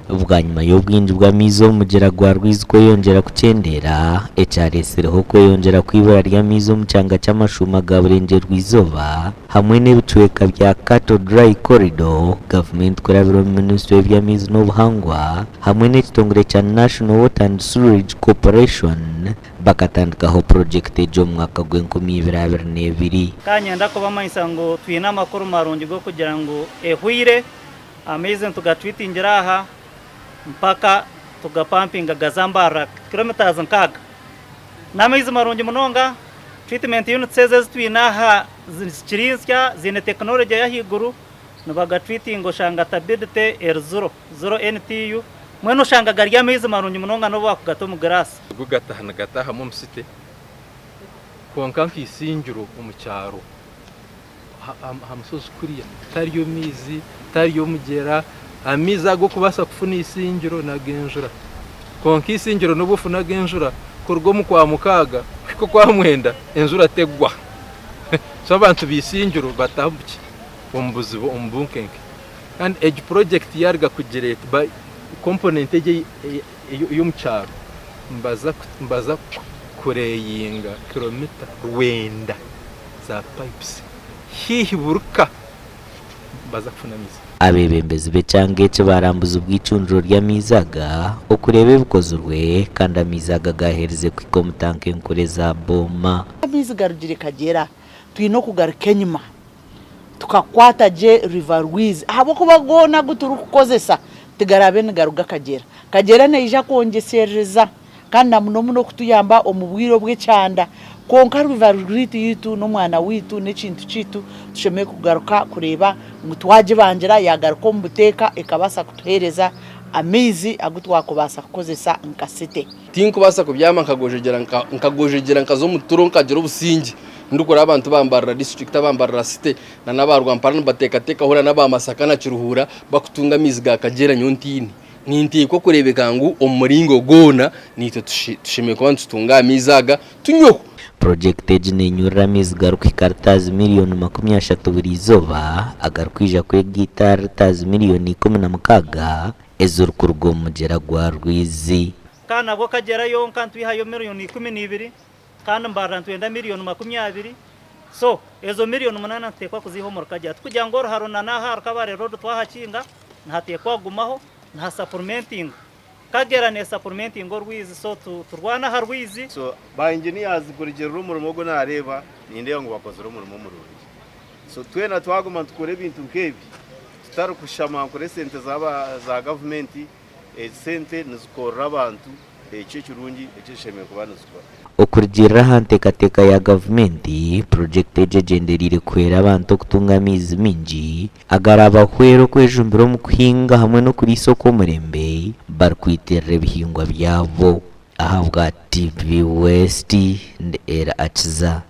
ubwanyuma y'ubwinji bw'amizi omugera gwa Rwizi kweyongera kucendera ekyaresireho kweyongera kw'ibura ry'amizi omu kyanga ky'amashuma ga burenje rw'izoba hamwe n'ebicweka bya Cattle Dry Corridor. Gavumenti kurabira omu minisitule y'eby'amizi n'obuhangwa hamwe n'ekitongore kya National Water and Sewerage Corporation bakatandikaho projekiti ejo mu mwaka gw'2022. Kanyenda kubamanyisa ngo twine amakuru marungi go kugira ngo ehwire amezi tugatwitingira aha mpaka tugapampinga gazambara kilometers nkaga n'amezi marungi munonga. Treatment unit sezes twina aha zikirinsya zine technology ya higuru nubaga treating oshanga tabidite R0 NTU mweno shanga gari amezi marungi munonga no bakugato mu grass gugatahana gataha mu msite konka mfisinjuro mu cyaro hamusozi kuriya tariyo mizi tariyo mugera amiza go kubasa kufuna isinjiro na genjura konka isinjiro no bufuna genjura kurwo mu kwa mukaga ko kwa mwenda enjura tegwa so abantu bisinjiro batambuki ombuzi ombunkenke and edge project yarga kugereta by component y'umucyaro mbaza kureyinga kilometer wenda za pipes hihiburuka mbaza kufunamiza abebembezi becanga ece barambuza ubwicunduro ry'amizaga okureba ebikozurwe kandi amizaga gahereze kwikomutanke nkore za boma amizi garugire kagera twino kugaruka enyuma tukakwata je River Rwizi habo kuba gona guturu kukozesa tigarabe ngaruga kagera neija kongesereza kandi muno kutuyamba omubwiro bw'ecyanda konka River Rwizi yitu no mwana witu n'ekintu kitu tusheme kugaruka kureba mutwaje bangira yagaruka mu buteka ekabasa kutuhereza amizi agutwakubasa kukozesa nkasite tinkubasa kubyama nkagojegera nkazo muturo nkagira ubusingi ndukora abantu bambarira district bambarira cité na nabarwa mpara bateka hora nabamasaka na kiruhura bakutunga amizi ga kagera nyontini ninti ko kurebeka ngo umuringo gona nito tushime ko tutunga amizaga tunyo project ejine nyura amizi garuka ikartazi miliyoni 30 burizoba agarukwija kwe guitar tazi miliyoni 16 ezuru kurgo mugera gwa Rwizi kana go kagera yonka twihayo miliyoni 12 kandi mbara ntwenda miliyoni 20 so ezo miliyoni 8 ntekwa kuzihomora kajya kugira ngo harona na harkabare road twahakinga ntatekwa gumaho nta supplementing kagera ne supplementing Rwizi so turwana ha Rwizi so ba engineers kurigera umurimo go nareba ninde ngo bakozera umurimo mu Rwizi so twena twaguma tukore ibintu nkebi tutari kushama kure sente za government sente nizikora abantu ecyo kirungi ecyo sheme kubana zikora okurgira hantekateka ya gavumenti project ejegenderire kwera abantu kutunga amizi mingi agaraba hwero kwejumbiro mu kuhinga hamwe no kuri isoko murembe barkwiterera ibihingwa byabo ahabwa TV West ndera achiza